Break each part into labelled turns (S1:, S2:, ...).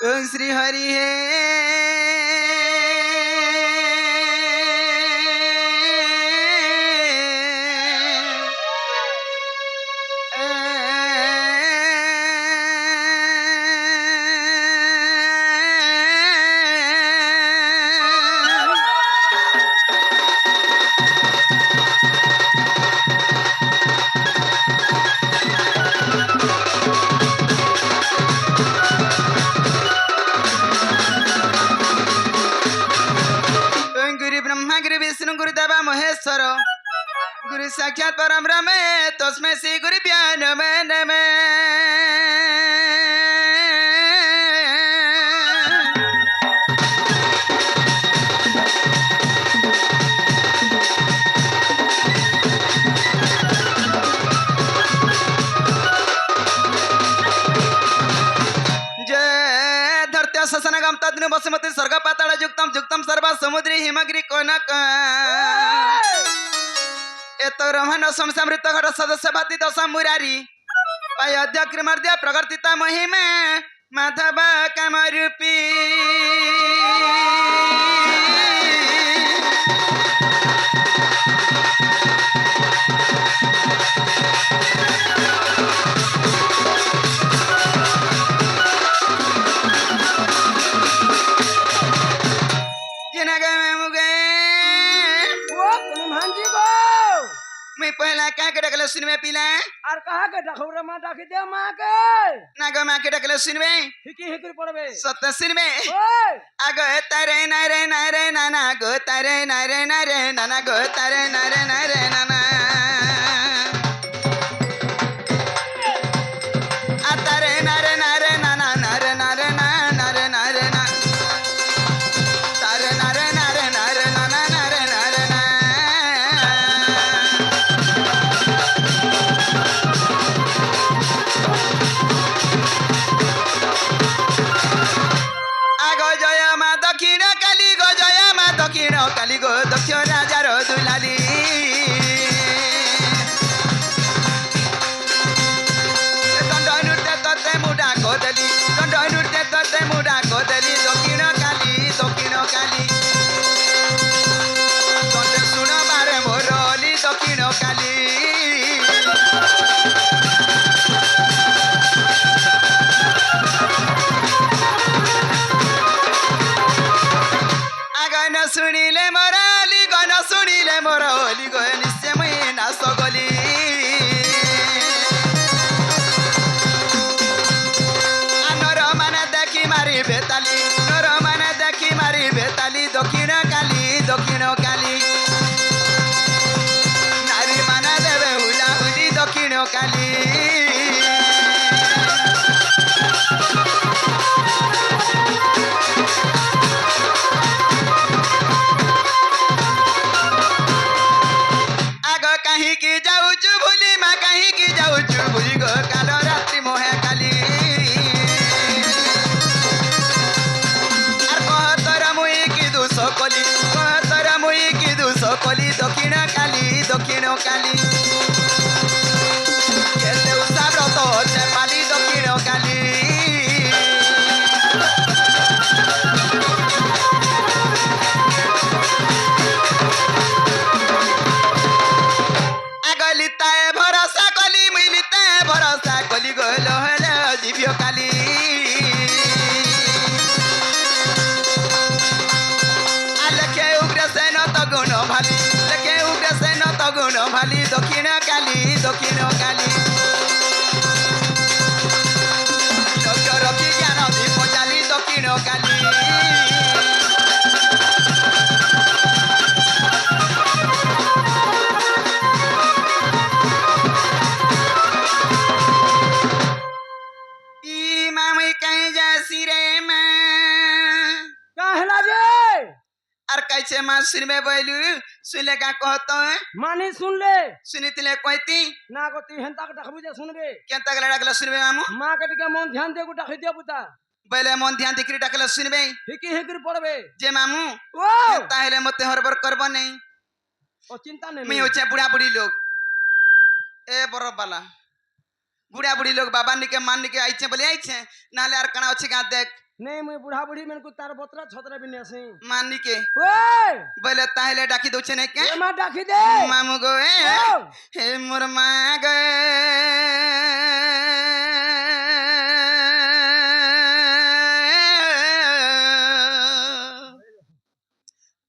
S1: ओम श्री हरि हे गुरु विष्णु गुरुदेव महेश्वर गुरु साक्षात परम ब्रह्म तस्मै श्री गुरुभ्यो नमः। ससनगम तद्नु बसुमती स्वर्ग पाताल जुक्तम जुक्तम सर्व समुद्री हिमगिरी कोनक एतो रमन समृत घट सदस्य भाति दश मुरारी अयोध्या कृमर्द्य प्रवर्तिता महिमा माधव कामरूपी पहला क्या के डकले सुनवे पीला
S2: और कहा के डखौरा मा डाके दे मा के
S1: ना गो मा के डकले सुनवे
S2: हिकी हिकी पड़बे
S1: सत्य सुनवे
S2: ओए
S1: आगो तारे नारे नारे नाना गो तारे नारे नारे नाना गो तारे नारे नारे नाना आ तारे नारे नारे नाना नारे नारे नारे नारे ना तारे नारे नारे नारे नाना नारे नारे ना काली गो दक्ष राजार दुलाली दंड नृत्य तते मुडा कोदली दंड नृत्य तते मुडा कोदली दक्षिण काली तते सुन बारे मोरली दक्षिण काली सुनिले मोराली गन सुनिले मोरली गो निश्चय मैं नाच गली नर माने देखी मारी बेताली नर माने देखी मारी बेताली दक्षिण काली नारी माने देवे हुला हुली दक्षिण काली कहीं की जाऊ भूली माँ कहीं की जाऊ भूली गो कालो रात्रि मोहे काली और कहतरा मुई की दुस कली कहतरा मुई की दुस कली दक्षिण काली केते उषा व्रत चेपाली दक्षिण काली भरोसा कली गलो हेले जीव्य काली लेखे उग्र सेन तगुण भाली लेखे उग्र सेन तगुण भाली दक्षिण काली लक्ष्य रखी ज्ञान दीप चाली दक्षिण काली कैसे मां सिर में बैलू सुले का कहतो है
S2: माने सुन ले
S1: सुनितले कहती
S2: ना को ती हंता के डखबु जे सुनबे
S1: केंता गला डकला सुनबे मामू
S2: मां के टिके मन ध्यान दे को डखि दे पुता
S1: बैले मन ध्यान दिकरी डकला सुनबे
S2: हिकी हिकी पड़बे जे
S1: मामू
S2: ओ
S1: ताहेले मते हरबर करबो नहीं
S2: ओ चिंता नहीं
S1: मैं होचे बुढ़ा बुढ़ी लोग ए बरो बाला बुढ़ा बुढ़ी लोग बाबा निके मान निके आइछे बोले आइछे नाले आर कणा अछि गा देख
S2: नहीं मुई बुढ़ा बुढ़ी मन को तार बतरा छतरा भी नेसी
S1: मानी के
S2: ओए
S1: बोले ताहले डाकी दउछे ने के
S2: ए मा डाकी दे
S1: मामू गो
S2: ओ,
S1: हे मोर मा गए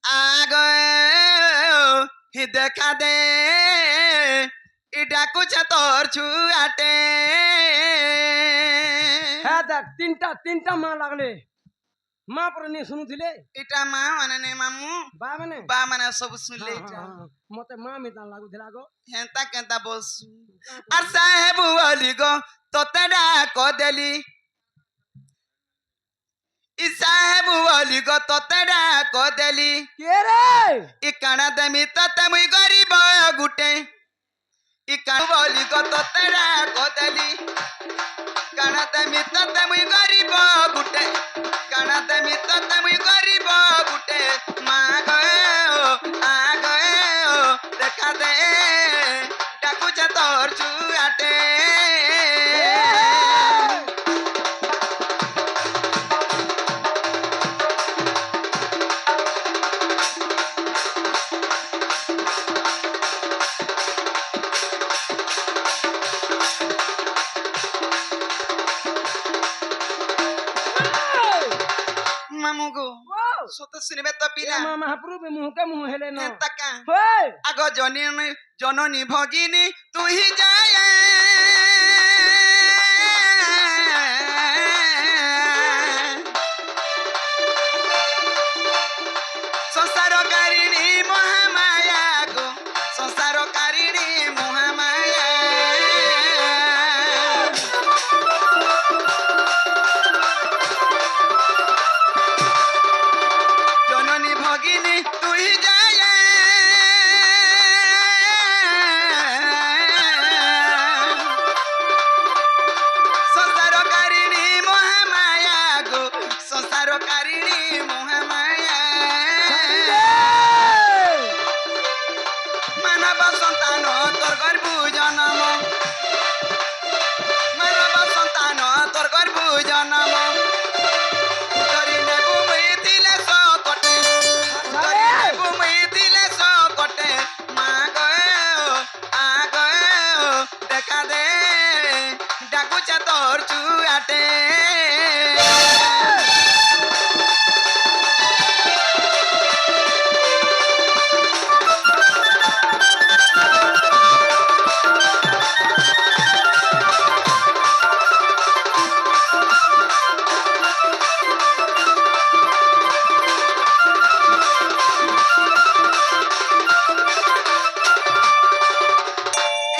S1: आ गए ही देखा दे इडा कुछ तोर छुआटे
S2: হ্যাঁ দেখ তিনটা মা লাগলে মা পরে নিয়ে শুনুছিলে
S1: इटा मा माने ने मामू
S2: বা মানে
S1: बा माने सब सुन ले
S2: মতে মা মিতা লাগুଥିଲା গো
S1: हेंता केंता बोस আর সাহেব বলি গো তোতে ডাক দেলি ই সাহেব বলি গো তোতে ডাক দেলি
S2: কে রে
S1: ই কানা দেমি ততে মুই গরিব গুটে ই কানা বলি গো তোতে ডাক দেলি কানা দেমি ততে মুই গরিব গুটে কানা দেমি ততে মুই গরিব গুটে মা গো আ গো দেখা দে ডাকুছে তোর চুয়াটে মামু গো সত শুনিবে তো পিলা
S2: মা মহাপ্রভু মুহকে মুহ হেলে ন
S1: তাকা
S2: ওই
S1: আগ জননী জননী ভগিনী তুই যায় সংসারকারিণী মহামায়া গো সংসারকারিণী মহামায়া জননী ভগিনী তুই যায় সংসারকারিণী মহামায়া গো সংসারকারিণী মহামায়া মানব সন্তান তোর গর্ভ জনম মানব সন্তান তোর গর্ভ জনম ধরি নেবু মুই দিলে সকটে ধরি নেবু মুই দিলে সকটে মা গো আ গো দেখা দে ডাকুছে তোর চুয়াটে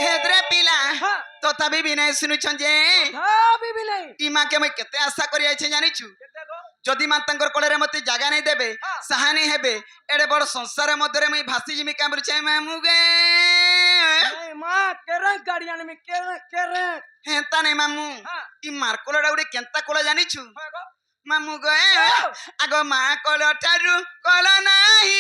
S1: হেদ্রে পিলা
S2: হ্যাঁ
S1: তথাপি বিনয় শুনুছন যে
S2: ভাবি বি নাই
S1: ইমাকে মই কেতে আশা করি আইছে জানিছু
S2: দেখো
S1: যদি মা তাঙ্কর কোଳରେ মতে জাগা নাই দেবে
S2: হ্যাঁ।
S1: সাহানি হেবে এড়ে বড় সংসার মধ্যে মুই ভাসি জিমি কামরুছে মামু গে
S2: এই মা কেরে গাড়ি আনমি কেরে
S1: হেতা নাই মামু
S2: হ্যাঁ
S1: ই মার কোলটা উড়ে কেন্তা কোল জানিছু
S2: হয় গো
S1: মামু গে আগ মা কোল ঠারু কোল নাই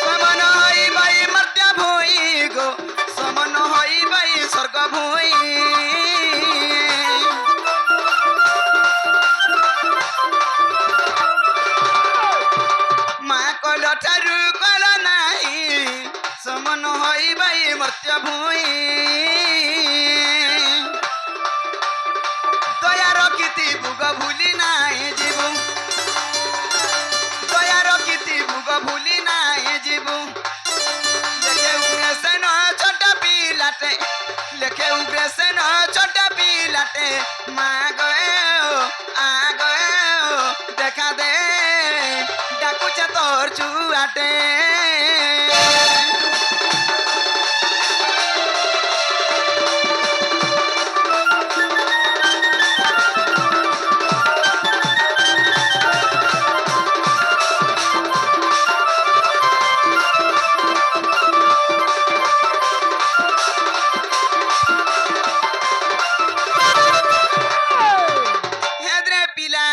S1: সমন হই বাই মর্ত্য ভুই গো সমন হই বাই স্বর্গ ভুই মা কল ঠারু কল নাই সমন হই বাই মর্ত্য ভুই দয়ার কীতি ভুগ ভুলি নাই জীবু দয়ার কীতি ভুগ ভুলি নাই জীবু লেখে উগ্রেসেন ছোট পিলাটে লেখে উগ্রেসেন ছোট পিলাটে মা গয়ে আ গয়ে দেখা দে ডাকুছে তোর চুয়াটে হেদ্রে পিলা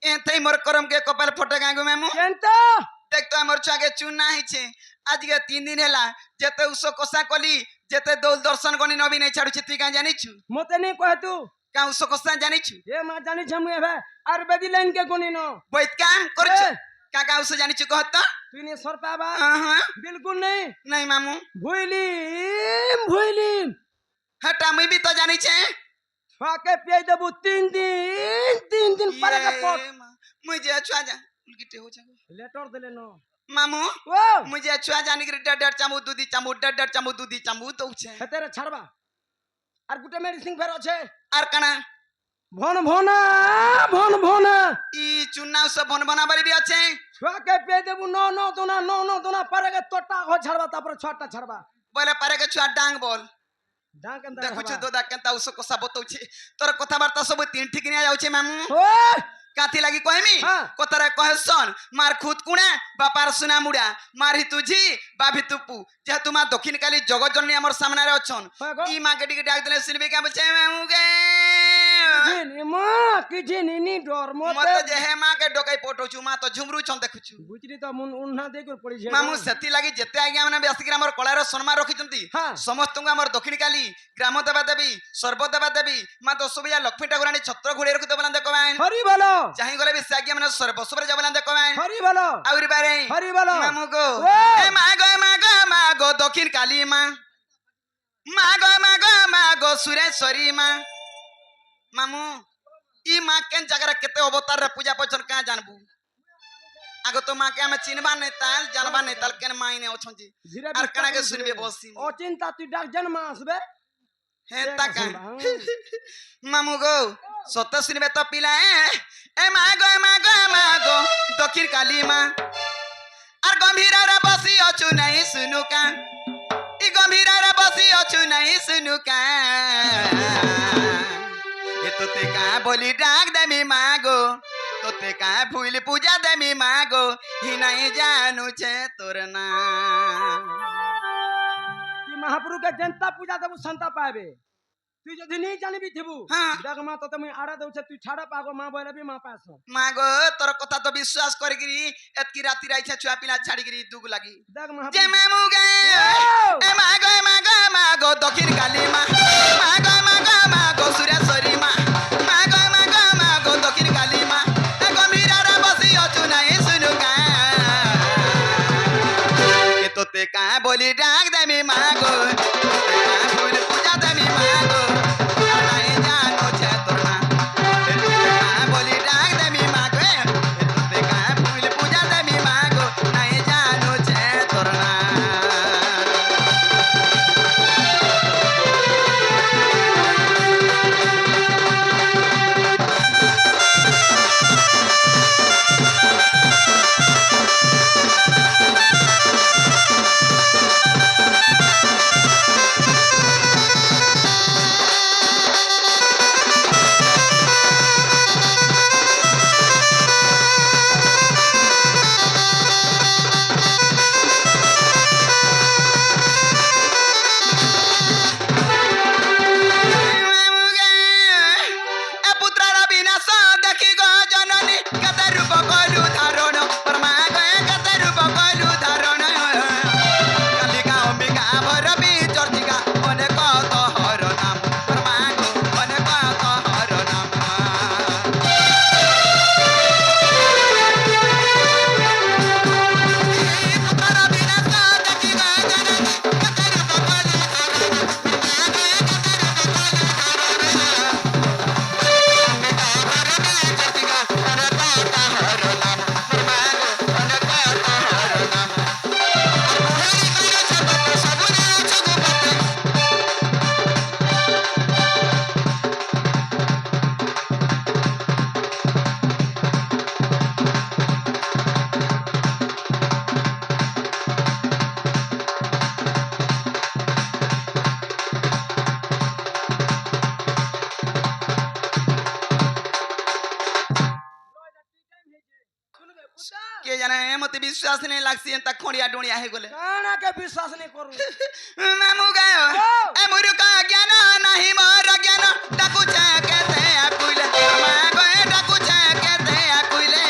S1: এতেই মোর করম কে কপাল ফটে গাঙ্গু মেমু
S2: কেনতা
S1: দেখ তো আমার ଛୁଆକେ ଚୁନା ହେଇଛେ ଆଜିକେ 3 ଦିନ ହେଲା ଯେତେ ଉଷ କଷା କଲି ଯେତେ ଦୋଲ ଦର୍ଶନ ଗଣି ନବି ନେଇ ଛାଡୁଛି ତୁଇ କାଁ ଜାଣିଛୁ
S2: মতে নেই কয় তু
S1: କାଁ ଉଷ କଷା ଜାଣିଛୁ
S2: এ মা জানিছ মু এবে আয়ুর্বেদিক লাইন কে গুনি ন
S1: বৈত কাଁ କରୁଛୁ
S2: এ।
S1: କାଁ কাଁ ଉଷ জানিଛୁ কহ তো
S2: তুই নে সর পাবা
S1: ହଁ
S2: বিলকুল নেই
S1: ନାଇଁ ମାମୁଁ
S2: ভুইলিম ভুইলিম
S1: হেটা মুই ବି ତ জানিছে
S2: ছকে পেয়ে দেবু 3 দিন পরে কে পট
S1: মুই যে ଛୁଆ গিটে হচ্ছে
S2: লেটর দিলে ন
S1: মামু
S2: ও
S1: মুই যে ছুয়া জানি করে 1.5 চামচ দুধি চামচ 1.5 চামচ দুধি চামচ দউছে
S2: হেতেরে ছাড়বা আর গুটে মেডিসিন ফের আছে
S1: আর কানা
S2: ভন ভনা ভন ভনা
S1: ই চুন্না সব বন বানাবারি বি আছে
S2: ছকে পেয়ে দেবু ন দোনা পরে কে তোটা হো ছাড়বা তারপরে ছটা ছাড়বা
S1: বলে পারে কে ছুয়া ডাং বল
S2: ডাং কেন
S1: দেখুଛୁ দাদা কেনতা উস কষা বতউছে তোর কথাবার্তা সব তিন ঠিক নিয়া যাଉଛି মামু
S2: ও
S1: কাথি লাগি কহমি
S2: হ্যাঁ।
S1: কথারে কহেসন মার খুদ কুণা বাপার সুনা মুড়া মার হিতু ঝি বাভি তুপু যেহেতু মা দক্ষিণ কালী জগজ্জননী আমার সামনে অছন
S2: হ্যাঁ গো।
S1: ই মা কে টিকে ডাক দিলে শুনবি কে বলছে মামু গে
S2: জিনি মা কি জিনি নি ডর
S1: মত
S2: মতে
S1: যে হে মা কে ডকাই পটৌଛୁ মা তো ঝুমরু ছন দেখুଛୁ
S2: বুঝলি তো মুন উন্না দেই করে পড়ি
S1: মামু সেতি লাগি যেতে আজ্ঞା মানে বেসিকি আমার কলার সম্মান রখিଛନ୍ତି
S2: হ্যাঁ।
S1: সমস্তଙ୍କୁ আমার দক্ষিণ কালী গ্রাম দেবা দেবী সর্বদেবা দেবী মা দশবিয়া লক্ষ্মী ঠাকুরানী ছত্র ঘোড়ে রখিতে বলা দেখো মান
S2: হরি বলো
S1: চাহি গলে বি সে আজ্ঞা মানে সর্বসুরে যাবলা দেখো মান
S2: হরি বলো
S1: আউরি বারে
S2: হরি বলো
S1: মামু গো
S2: ও।
S1: এ মা গো দক্ষিণ কালী মা গো সুরেশ্বরী মা মামু ই মা কেন জায়গায় কেতে অবতার রে পূজা পছন কা জানবু আগে তো মাকে আমি চিনবা নাই তাল জানবা নাই তাল কেন মাইনে অছন্তি
S2: ধীরে
S1: আর কানাকে শুনবে বসি
S2: ও চিন্তা তুই ডাক জন্ম আসবে
S1: হে তাকা মামু গো সত্য শুনবে তো পিলা এ মা গো দক্ষিণ কালী মা আর গম্ভীরারে বসি অছু নাই শুনুকা ই গম্ভীরারে বসি অছু নাই শুনুকা এ তোতে কা বলি ডাক দেমি মা গো তোতে কা ফুল পূজা দেমি মা গো হি নাই জানু ছে তোর না
S2: তুই মহাপ্রভুকে জনতা পূজা দেবু শান্তা পাবে তুই যদি নেই জানিবি থিবু
S1: হ্যাঁ।
S2: দেখ মা তোতে মুই আড়া দেউছে তুই ছাড়া পাগো মা বলে বি মা পাস
S1: মা গো তোর কথা তো বিশ্বাস করিগিরি এতকি রাতি রাইছে ছুয়া পিলা ছাড়িগিরি দুগ লাগি
S2: দেখ
S1: যে
S2: মহাপ্রভু
S1: মামু গে এ মা গো দক্ষিণ কালী মা মা গো সুরেশ্বরী মা গো দক্ষিণ কালী মা এ গম্ভীরারে বসি অছু নাই শুনুকা এ তোতে কা বলি ডাক দেমি মা গো তোতে কা ফুল পূজা দেমি মা গো আর নাই জানো ছে তোর না এ তোতে কা বলি ডাক দেমি মা গো এ তোতে কা ফুল পূজা দেমি মা গো নাই জানো ছে তোর না কে জানে মতে বিশ্বাস নেই লাগছি এন্তা খড়িয়া ডুড়িয়া হয়ে গলে
S2: কানা কে বিশ্বাস নেই করু
S1: মামু গায় এ মুরুক জ্ঞান নাহি মোর জ্ঞান ডাকুছে কেতে আকুইলে মা গয়ে ডাকুছে কেতে আকুইলে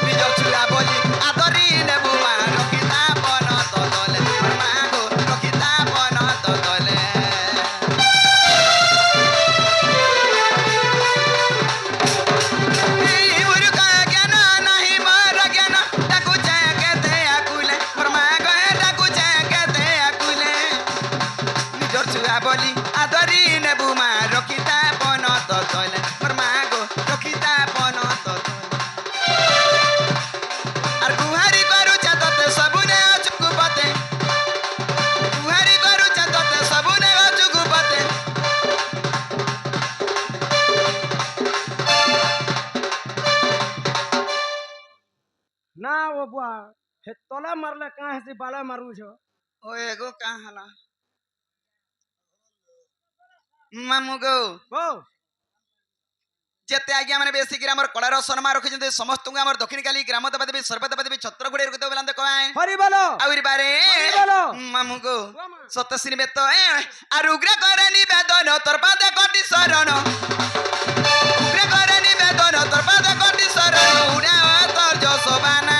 S1: নিজ ছুয়া বলি আদরি নেবু
S2: हे तला मारले कहाँ से बाला मारू छो
S1: ओ एगो कहाँ हला मामू गो
S2: ओ
S1: जेते आज्ञा माने बेसी ग्राम कलार सन्मा रखी समस्त आम दक्षिण काली ग्राम देवा देवी सर्वदेवा देवी छत्रगुड़ी रुकते बोला कमाए
S2: हरि बोलो
S1: आउरी बारे
S2: हरि बोलो
S1: मामू गो
S2: ओ मां
S1: सतसिनी बेत आर उग्र करे निवेदन तोर पाद कोटि शरण उग्र करे निवेदन तोर पाद कोटि शरण उड़ा तोर जसबाना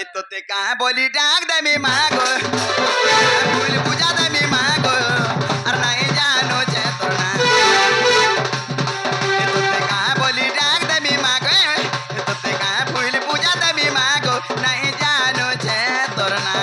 S1: एतोते कहाँ बोली डाक देमी मागो भूल पूजा देमी मागो और नहीं जानो जे तोरना एतोते कहाँ बोली डाक देमी मागो एतोते कहाँ भूल पूजा देमी मागो नहीं जानो जे तोरना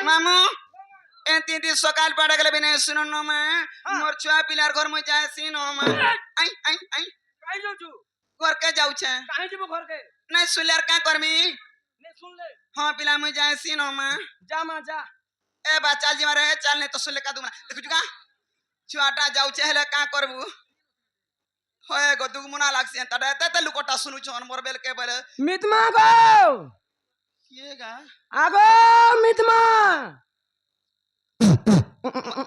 S1: मामू एती दी सकाल पड़ा गले बिना सुनो न मा मोर छुआ पिलार घर में जाए सी न मा आई आई आई
S2: काई जो छु
S1: घर के जाऊ छे
S2: काहे जबो घर के
S1: नहीं सुल्यार का करमी
S2: ने सुन ले
S1: हां पिला में जाए सी न मा
S2: जा मां जा
S1: ए बच्चा जी मारे चल नहीं तो सुले का दूंगा देखु जुगा छुआटा जाऊ छे हेले का करबू होए गो दुगमुना लागसे तडे ते लुकोटा सुनु छन मोर बेल के बेले
S2: मितमा गो
S1: किएगा
S2: आगो मितमा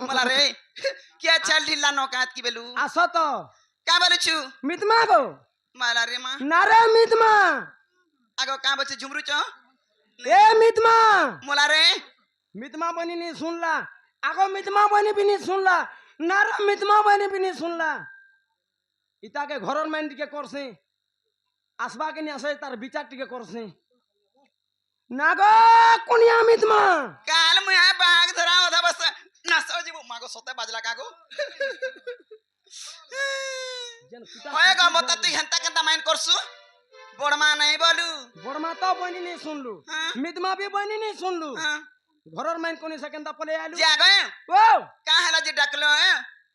S1: मला रे क्या चल ढिल्ला नौकात की बेलू
S2: आसो तो
S1: का बोलू छु
S2: मितमा गो
S1: मला रे मां
S2: नारे मितमा
S1: आगो का बचे झुमरू छ
S2: ए मितमा
S1: मोला रे
S2: मितमा बनी नहीं सुनला आगो मितमा बनी भी नहीं सुनला नारे मितमा बनी भी नहीं सुनला इता के घरर माइंड के करसे आसबा के नहीं आसे तार विचार टिके करसे नागो कुनिया मितमा
S1: काल मुया बाग धरा होता बस नसो जीव मागो सोते बाजला कागो होएगा मत तू हंता कंता माइन करसु बड़मा नहीं बोलू
S2: बड़मा तो बनी नहीं सुनलू
S1: हाँ।
S2: मितमा भी बनी नहीं सुनलू
S1: हां
S2: घरर माइंड कोनी सेकंदा पले आलू
S1: जा गए
S2: ओ
S1: का हला जे डकलो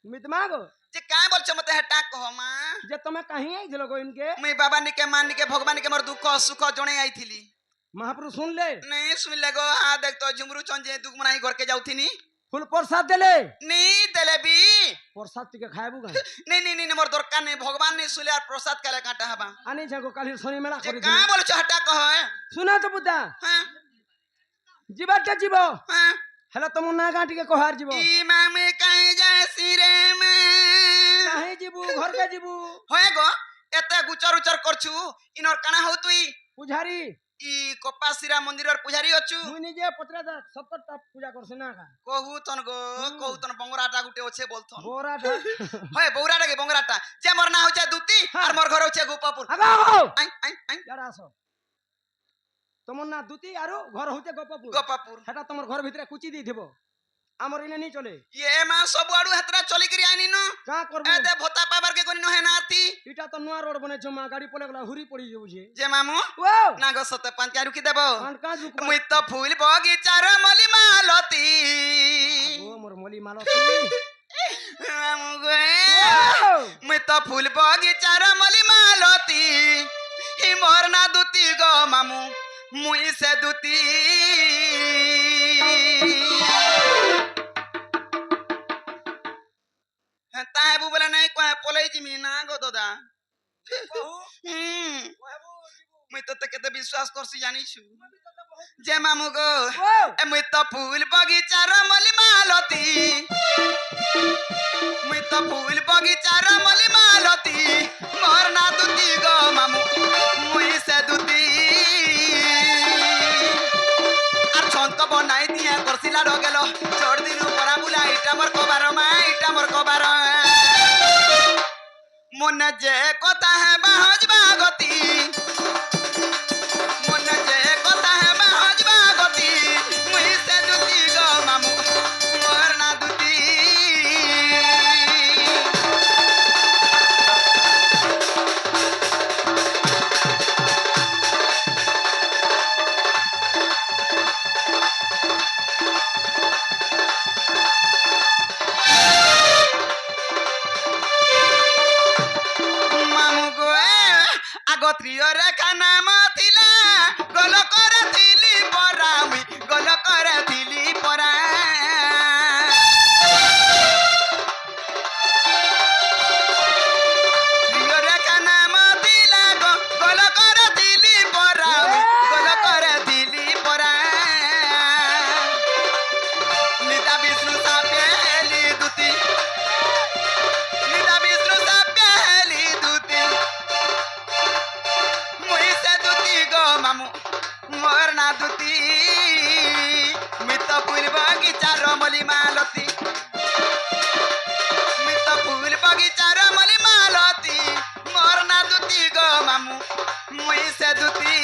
S2: मितमा गो
S1: जे का बोल छ मते हटा कहो मां
S2: जे तुम्हें कहीं आई दिलो गो इनके
S1: मैं बाबा निके मान निके भगवान के मोर दुख सुख जणे आई थिली
S2: महाप्रभु सुन ले
S1: नहीं सुन लेगो हां देख तो झुमरू छन जे दुख मनाई घर के जाउथिनी
S2: फुल प्रसाद देले
S1: नहीं देलेबी
S2: प्रसाद टिके खाएबू गा
S1: नहीं नहीं नहीं मोर दरकार नहीं भगवान नहीं सुले और प्रसाद काले काटा हबा
S2: आनी जागो काली शनि मेला
S1: जे
S2: करी
S1: का बोल छ हटा कहो
S2: सुना तो बुद्धा
S1: हां
S2: जीवाटा जीवो
S1: हां
S2: हेला तुम ना गांटी के कोहार जीवो
S1: इमाम कहीं जासी रे में
S2: काहे जीवू घर के जीवू
S1: होए गो एते गुचर उचर करछु इनर काना हो तुई
S2: पुजारी
S1: ई कपासीरा मंदिर और पुजारी अछु
S2: मुई निजे 70 टा पूजा करछ ना का
S1: कहू तन गो कहू तन बंगराटा गुटे ओछे बोलथन
S2: बोरा टा
S1: होए बौराटा के बंगराटा जे मोर ना होचे दुती और मोर घर होचे गोपापुर
S2: आगा हो
S1: आई आई आई
S2: जरा आसो तुम ना दुती आरो घर होते गोपापुर
S1: गोपापुर
S2: हेटा तुमर घर भितरे कुची दी थिबो आमर इने नहीं चले
S1: ये मां सब आडू हतरा चली करी आनी न
S2: का करबो
S1: एते भोता पावर के कोनी न है नाती
S2: इटा तो नया रोड बने छ मा गाड़ी पले गला हुरी पड़ी जेबू छे
S1: जे मामू
S2: ओ
S1: ना गो सते पांच का रुकी देबो
S2: कान का जुक
S1: मुई तो फूल बगीचार मली मालती
S2: ओ मोर मोली मालती
S1: मामू गो
S2: ओ
S1: मुई तो फूल बगीचार मली मालती ही मोर ना दुती गो मामू मुई से दुती ताहेबू बोला नहीं कोई पोले जिमी ना गो दादा मुई तो केते विश्वास करसी जानी छु जे मामू गो
S2: ओ
S1: ए मुई तो फूल बगीचा रमली मालती मुई तो फूल बगीचा रमली मालती मोर ना दुती गो मामू मुई से दुती आर छंत बनाई दिया करसिला रो गेलो छोड़ दिनु परा बुलाई মনে যে কথা হেবা হজবা গতি মনে যে কথা হেবা হজবা গতি মুই সে দুতি গো মামু মোর না দুতি মামু গো আগত্রিয় রেখা নাম ଥିଲା গোল করে দিলি পরা মুই গোল করে দিলি পরা প্রিয় রেখা নাম ଥିଲା গোল করে দিলি পরা মুই গোল করে দিলি পরা নিতা বিষ্ণু সাপেলি দুতি নিতা বিষ্ণু সাপেলি দুতি মুই সে দুতি গো মামু মোর না দুতি মিত ফুল বগিচার মলি মালতী মিত ফুল বগিচার মলি মালতী মোর না দুতি গো মামু মুই সে দুতি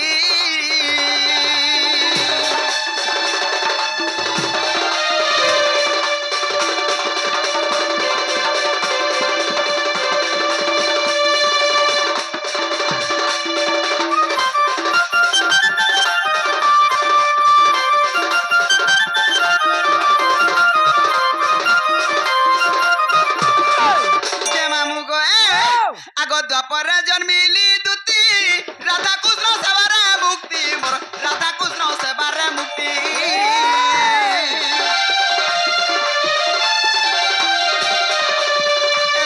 S1: যে মামু গো আগ দ্বাপরে জন্মিলি দুতি রাধা কৃষ্ণ সেবারে মুক্তি মোর রাধা কৃষ্ণ সেবারে মুক্তি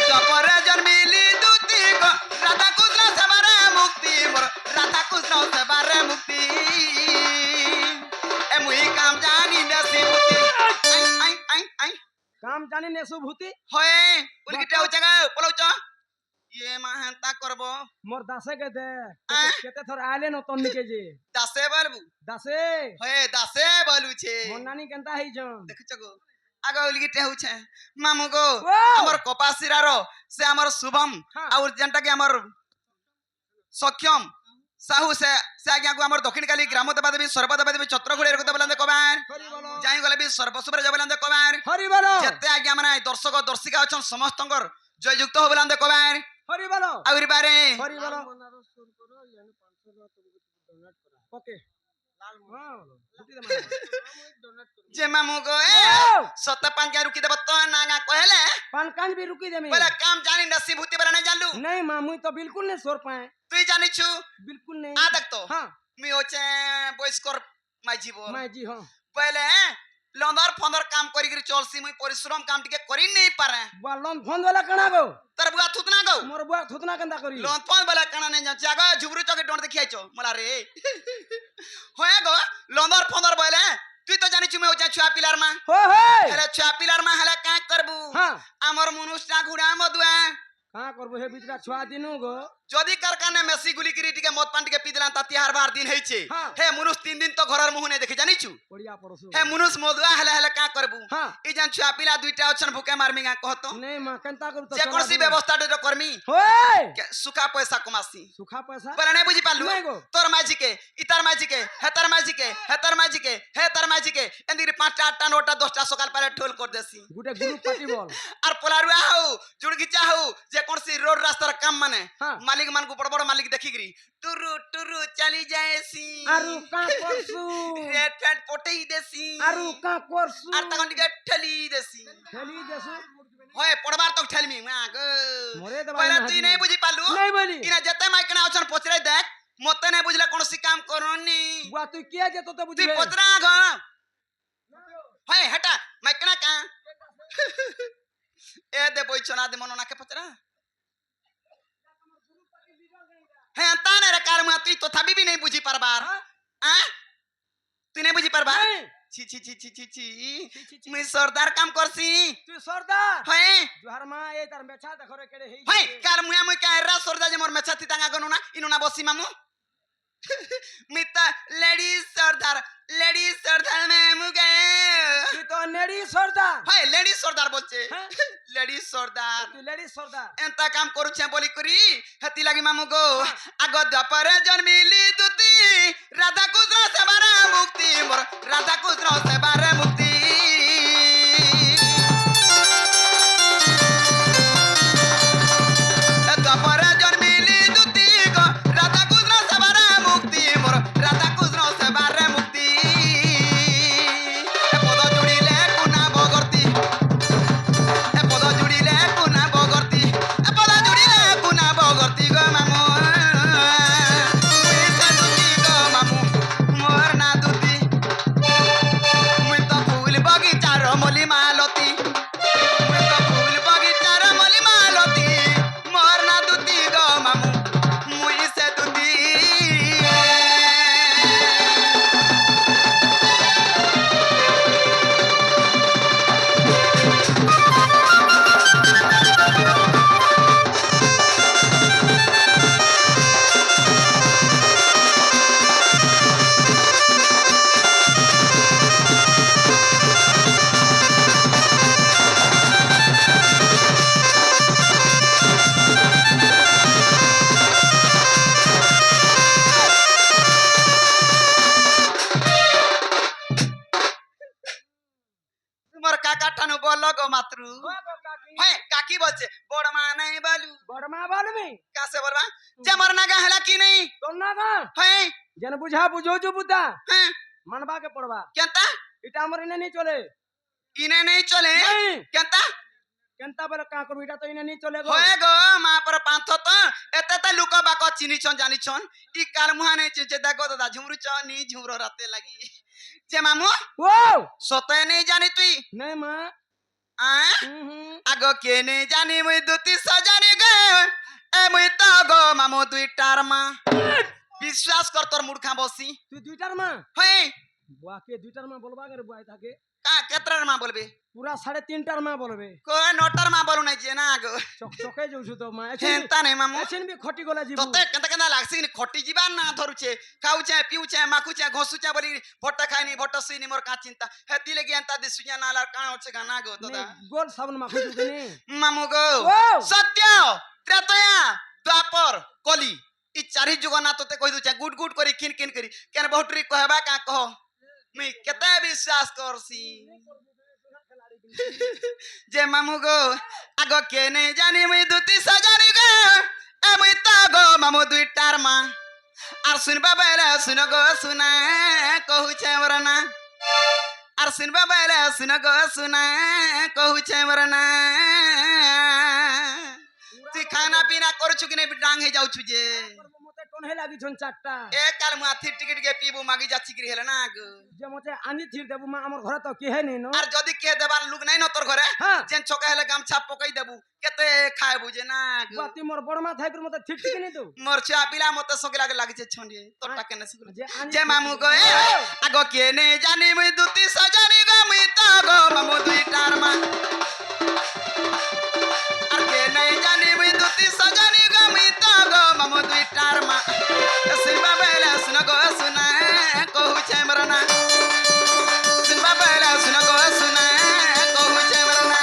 S1: দ্বাপরে জন্মিলি দুতি গো রাধা কৃষ্ণ সেবারে মুক্তি মোর রাধা কৃষ্ণ সেবারে মুক্তি এ মুই কাম জানি নেছি বুতি আই আই আই
S2: কাম জানি নে সুভূতি
S1: হয়ে উলকিটা হচ্ছে গা পলাউছ ইয়ে মা হেন্তা করব
S2: মোর দাসে কে দে
S1: আহ?
S2: কেতে থর আইলে ন তন্নিকে যে
S1: দাসে বারবু
S2: দাসে
S1: হয়ে দাসে বলুছে
S2: মোর নানি কেনতা হইছন
S1: দেখছ গো আগ উলকিটা হচ্ছে মামু গো
S2: ও!
S1: আমার কপাসিরার সে আমার শুভম
S2: হ্যাঁ।
S1: আর যেনটা কি আমার সক্ষম সাহু সে সে আজ্ঞা গো আমার দক্ষিণ কালী গ্রাম দেবা দেবী সর্বদেবা দেবী ছত্রগুড়ের কথা বলেন কবার
S2: হরি বলো
S1: যাই গলে বি সর্বসুবরে যাবেন কবার
S2: হরি বলো
S1: যেতে আজ্ঞা মানে দর্শক দর্শিকা অছন সমস্তঙ্কর জয়যুক্ত হবেন কবার
S2: হরি বলো
S1: আউরি বারে
S2: হরি বলো ওকে
S1: যে মামু গো সত পাঁচ রুকি দেব তো না না কহেলে
S2: পান কান भी रुकी दे
S1: বলে কাম জানি নসিব ভূতি বলে না জানলু
S2: नहीं मां मुई तो बिल्कुल नहीं सोर पाए
S1: তুই জানিছু
S2: बिल्कुल नहीं
S1: আ দেখ তো
S2: हाँ
S1: মি হচ্ছে বয়স্কর মাই জীবন
S2: मैं जी हाँ
S1: বলে লন্দর ফন্দর কাম করি গরি চলছি মুই পরিশ্রম কাম টিকে করি নেই পারে
S2: बालों फोन वाला कणा गो
S1: তোর বুয়া থুত না গো
S2: मोर बुआ थुतना कंदा करी
S1: লন ফোন বলে কানা নেই যাচ্ছে আগে ঝুবরু চকে ডন দেখি আইছো মোলা রে হয়ে গো লন্দর ফন্দর বলে তুই তো জানিছু মে হচ্ছে ছুয়া পিলার মা
S2: हो
S1: হেলে ছুয়া পিলার মা হেলে কাঁ করবু
S2: हाँ
S1: আমার মনুষ্টা ঘুড়া মদুয়া
S2: कहाँ करबो हे बिचरा छुआ दिनु गो
S1: যদি কারখানে মেসি গুলি কিরি টিকে মদ পান টিকে পি দিলাম তা তিহার বার দিন হইছে
S2: হ্যাঁ।
S1: হে মুনুষ 3 দিন তো ঘরের মুহ নেই দেখি জানিছু
S2: बढ़िया पड़ोसु
S1: হে মুনুষ মদুয়া হেলে হেলে কাঁ করবু
S2: हाँ
S1: ই জান ছুয়া পিলা দুইটা অছন ভুকে মারমি গা কহত
S2: नहीं मां कंता करू तो
S1: যে করছি ব্যবস্থা টো করমি
S2: होए
S1: সুখা পয়সা কমাসি
S2: सुखा पैसा
S1: বলে নাই বুঝি পারলু
S2: নাই গো।
S1: তোর মাঝিকে ইতার মাঝিকে হেতার মাঝিকে হেতার মাঝিকে হেতার মাঝিকে এন্দির 5টা 8টা 9টা 10টা সকাল পারে ঠোল কর দেছি
S2: गुटे ग्रुप पार्टी बोल
S1: আর পোলারুয়া হও জুড়গিচা হও যে কোনসি রোড রাস্তার কাম মানে
S2: हाँ
S1: মালিক মানকু বড় বড় মালিক দেখিগরি টুরু টুরু চালি যায়সি
S2: आरु का करसु
S1: রেড ফ্যাট পটেই দেছি
S2: आरु का करसु
S1: আর তখন টিকে ঠেলি দেছি
S2: खेली देसु
S1: হয় পড়বার তো ঠেলমি মা গো
S2: मोरे दबाई
S1: পয়লা
S2: ना
S1: তুই
S2: हाजी।
S1: নাই বুঝি পারলু
S2: नहीं बोली
S1: ইনা যেতে মাইকনা অছন পচরাই দেখ মতে নাই বুঝলে কোনসি কাম করনি
S2: बुआ तू किया जे तो
S1: তুই
S2: बुझे
S1: পচরা গ হয় হেটা মাইকনা কা এ দে বইছনা দে মন নাকে পচরা হ্যাঁ তানে রে কার মা তুই তো থাবি বি নাই বুঝি পারবার
S2: हाँ?
S1: আ তুই নাই বুঝি পারবার
S2: नहीं
S1: ছি ছি ছি ছি ছি ছি
S2: ছি, ছি, ছি।
S1: মুই সর্দার কাম করছি
S2: तू सरदार
S1: হয়
S2: जोहर मां ए तार बेचा देखरे केड़े हेई
S1: হয় কার মুয়া মুই কায়রা সর্দা যে মোর মেছাতি টাঙ্গা গনু না ইনু না বসি মামু মিতা লেডিস সর্দার লেডি সর্দার মে মুগে
S2: তুই তো নেড়ি সর্দার
S1: হয় লেডি সর্দার বলছে
S2: হ্যাঁ?
S1: লেডি সর্দার
S2: তুই লেডি সর্দার
S1: এন্তা কাম করুছে বলি করি হেতি লাগি মামু গো আগ দ্বাপরে জন্মিলি দুতি রাধা কৃষ্ণ সেবার মুক্তি মোর রাধা কৃষ্ণ সেবার মুক্তি দ্বাপরে জন্মিলি দুতি গো রাধা কৃষ্ণ সেবার মুক্তি মোর রাধা কৃষ্ণ সেবার মুক্তি এ পদ জুড়িলে কুনা বগর্তি এ পদ জুড়িলে কুনা বগর্তি এ পদ জুড়িলে কুনা বগর্তি গো মামু মুই সে দুতি গো মামু মোর না দুতি মুই তো ফুল বগিচার মলি মালতি মুই তো ফুল বগিচার মলি মালতি মোর না দুতি গো মামু মুই সে দুতি তোমার কাকা ঠানু বল গো মাতৃ হ্যাঁ কাকি বলছে বড় মা নাই বলু
S2: বড় মা বলবি
S1: কাছে বলবা যে আমার নাগা হেলা কি নেই
S2: তোর না গান
S1: হ্যাঁ
S2: যেন বুঝা বুঝোছো বুদ্ধা
S1: হ্যাঁ
S2: মানবাকে পড়বা
S1: কেনতা
S2: এটা আমার এনে নিয়ে চলে
S1: ইনে নেই চলে
S2: नहीं।
S1: কেনতা
S2: কেনতা বলে কা করবি এটা তো এনে নিয়ে চলে গো
S1: হয়ে গো মা পর পাঁথ তো এতে তো লুক বাক চিনিছন জানিছন ই কার মুহা নেই যে দেখো দাদা ঝুমরুচ নি ঝুমরো রাতে লাগি যে মামু
S2: ও
S1: সতে নেই জানি তুই
S2: नहीं मां
S1: আ আগ কে নেই জানি মুই দুতি সজানি গে এ মুই তো গো মামু দুইটার মা বিশ্বাস কর তোর মুড়খা বসি
S2: তুই দুইটার মা
S1: হ্যাঁ
S2: বুয়াকে দুইটার মা বলবা করে বুয়াই থাকে
S1: কা কেতরার মা বলবে
S2: পুরা 3.5টার মা বলবে
S1: কই নটার মা বলু নাই যে না গো
S2: চকচকে যাউছু তো মা
S1: হেনতা নাই মামু
S2: এছেন বি খটি গলা জীবু
S1: তোতে কেনতা কেনতা লাগছি নি খটি ଯିବା না ধরুছে খাউছে পিউছে মাকুছে ঘসুছে বলি ভট্টা খাইনি ভট্টা সুইনি মোর কা চিন্তা হেতি লাগি এন্তা দিসু냐 নালা কাণ আছে গানা গো তোদা
S2: গোল সাবন মা খুঁজু কেনে
S1: মামু গো
S2: ও
S1: সত্য ত্রেতয়া দ্বাপর কলি ই চারি যুগ না তোতে কই দুছে গুড গুড করি কিন কিন করি কেন বহুটরি কহবা কা কহ মুই কেতে বিশ্বাস করছি যে মামু গো আগ কে নে জানি মুই দুতি সজানি গো এ মুই তো গো মামু দুইটার মা আর শুনবা বেলে শুন গো শুনা কহুছে মোর না আর শুনবা বেলে শুন গো শুনা কহুছে মোর না তুই খানা পিনা করছু কি নাই ডাং হে যাউছু যে
S2: মতে টন হে লাগি ছন চারটা
S1: এ কাল মু আথির টিকিট কে পিবু মাগি যাচ্ছি কি হেলে না গো
S2: যে মতে আনি থির দেবু মা আমার ঘরে তো কি হে নি নো
S1: আর যদি কে দেবার লোক নাই ন তোর ঘরে
S2: হ্যাঁ
S1: যেন ছকা হেলে গামছা পকাই দেবু কেতে খায় বুঝে না গো
S2: বাতি মোর বড় মা থাইকুর মতে ঠিক ঠিক নি তো
S1: মোর ছুয়া পিলা মতে সঙ্গে লাগে লাগিছে ছন্ডি তোরটা কেনে সুগুলো
S2: যে আনি
S1: যে মামু গো এ আগ কে নে জানি মুই দুতি সজানি গো মুই তো গো মামু দুইটার মা আর কে নে জানি মুই দুতি সজানি গো মুই তো গো মামু দুইটার মা শুনবা বেলা শুন গো শুনা কহুছে মোর না শুনবা বেলা শুন গো শুনা কহুছে মোর না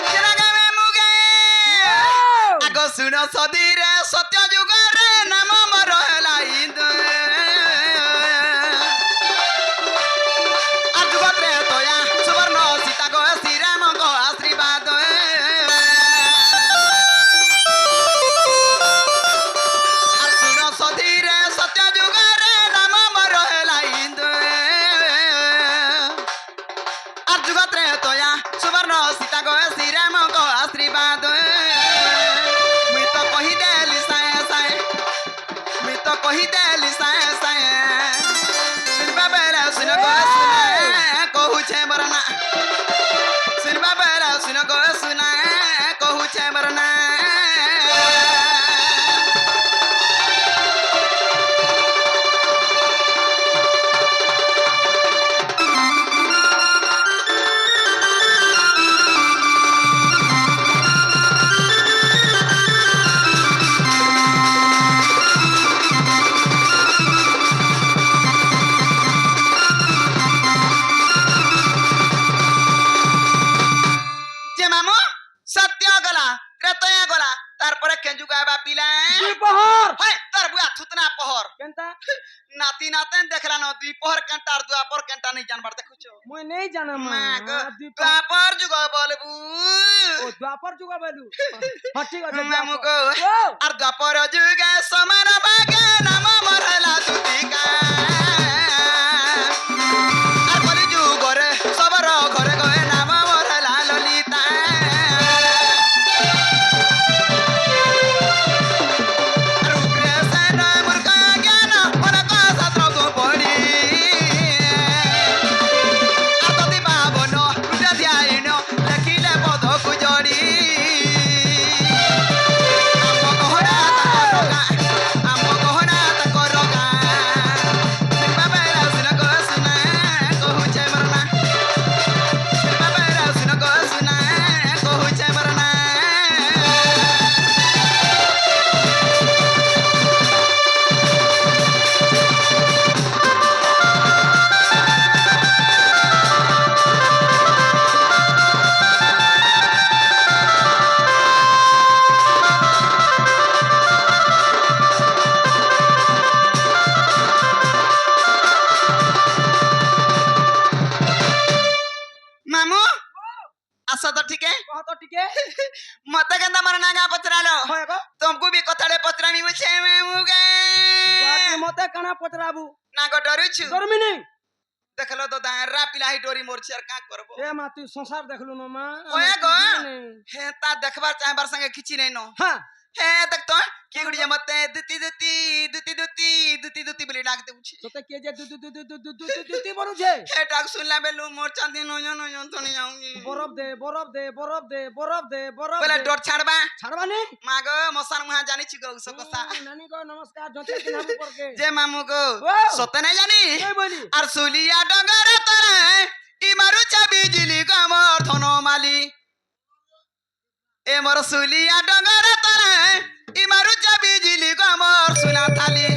S1: জনগণে মুগে আগ শুণ সদীরে সত্য যুগরে নাম মর হেলা ইন্দু আর যুগত্রে তোয়া সুবর্ণ সীতা গো শ্রীরাম গো আশীর্বাদ আর শুণ সদীরে সত্য যুগরে নাম মর হেলা ইন্দু আর যুগত্রে তোয়া সুবর্ণ সীতা গো শ্রীরাম গো আশীর্বাদ মুই তো কহি নাতি নাতেন দেখলা ন দ্বিপহর কেনটা আর দুয়াপর কেনটা নেই জানবার দেখুছো
S2: মুই নেই জানা মা
S1: মা গো,
S2: দ্বীপ
S1: দ্বাপর যুগ বলবু
S2: ও দ্বাপর যুগ বলু হ্যাঁ ঠিক আছে
S1: মামু
S2: দ্বাপর।
S1: গো
S2: ও
S1: আর দ্বাপর যুগে সমান ভাগে নাম মরলা দুতিকা আর কলি যুগরে সবর ঘরে ঘরে নাম মরলা ললিতা আর উপরে সেন মূর্খ জ্ঞান অনেক শাস্ত্রକୁ পড়ি আর ততি পাবন হৃদয় ধ্যান লেখিলে পদକୁ ଯୋଡ଼ି ଆମ ଗହଣା ତାଙ୍କର ଗାଁ ଶିଳ୍ପା ବେରା ସୁନ ସୁନା କହୁଛେ ମୋର ନା ଶିଳ୍ପା ବେରା ସୁନ ସୁନା କହୁଛେ ମୋର ନା ମାମୁ ଆସ ତ ଟିକେ
S2: কহ তো টিকে
S1: ମତେ କେନ୍ତା ମୋର ନାଗା ପଚରାଲ
S2: হয় গো
S1: ତମକୁ ବି କଥାଟେ ପଚରାମି ବୁଝେ ମୁଁ
S2: বাপি মতে কানা পচরাবু
S1: ନାଗ ଡରୁଛୁ
S2: ডরমিনি
S1: দেখলো তো দাঁড়া পিলা হি ডরি মরছি আর কা করবো
S2: এ মা তুই সংসার দেখলু না মা
S1: ওয়ে গো হে তা দেখবার চাইবার সঙ্গে কিছু নাই ন
S2: হ্যাঁ
S1: হে দেখ তো কি গুড়িয়ে মতে দুতি দুতি দুতি দুতি দুতি দুতি বলি ডাক দেউছি
S2: তোতে কে যে দু দু দু দু দু দু দু দু বলুছে
S1: হে ডাক শুনলা বেলু মোর চাঁদি নয়ন নয়ন থনি যাউনি
S2: বরফ দে বরফ দে বরফ দে বরফ দে বরফ
S1: বলে
S2: দে
S1: ডর ছাড়বা
S2: ছাড়বানি
S1: মা গো মশান মহা জানিছি গো সব কথা
S2: নানি গো নমস্কার জতে কিনাবু করকে
S1: যে মামু গো
S2: ও।
S1: সতে নাই জানি
S2: এই বলি
S1: আর সুলিয়া ডঙ্গর তরে ই মারুছা বিজলি গমর ধনমালি এ মোর সুলিয়া ডঙ্গর তরে ই মারুছা বিজলি গমর সুনা থালি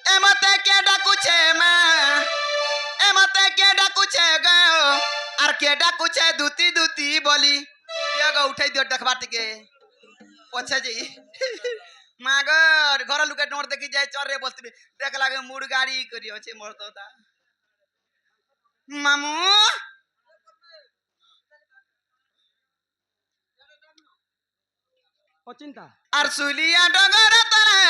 S1: এ মতে কে ডাকুছে মা এ মতে কে ডাকুছে গো আর কে ডাকুছে দুতি দুতি বলি কে গো উঠাই দিও দেখবা টিকে পছে যাই মা গো ঘর লুকে ডোর দেখি যাই চরে বসবি দেখ লাগে মুড গাড়ি করি আছে মোর তো তা মামু
S2: অচিন্তা
S1: আর সুলিয়া ডঙ্গর তরে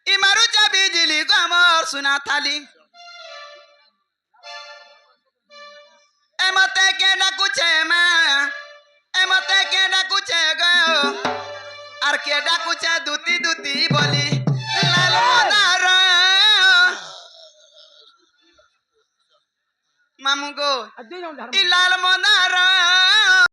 S1: ই মারুছা বিজলি গমর সুনা থালি এ মতে কে ডাকুছে মা এ মতে কে ডাকুছে গো আর কে ডাকুছে দুতি দুতি বলি লাল মদার মামু গো
S2: আর দুই জন
S1: ই লাল মদার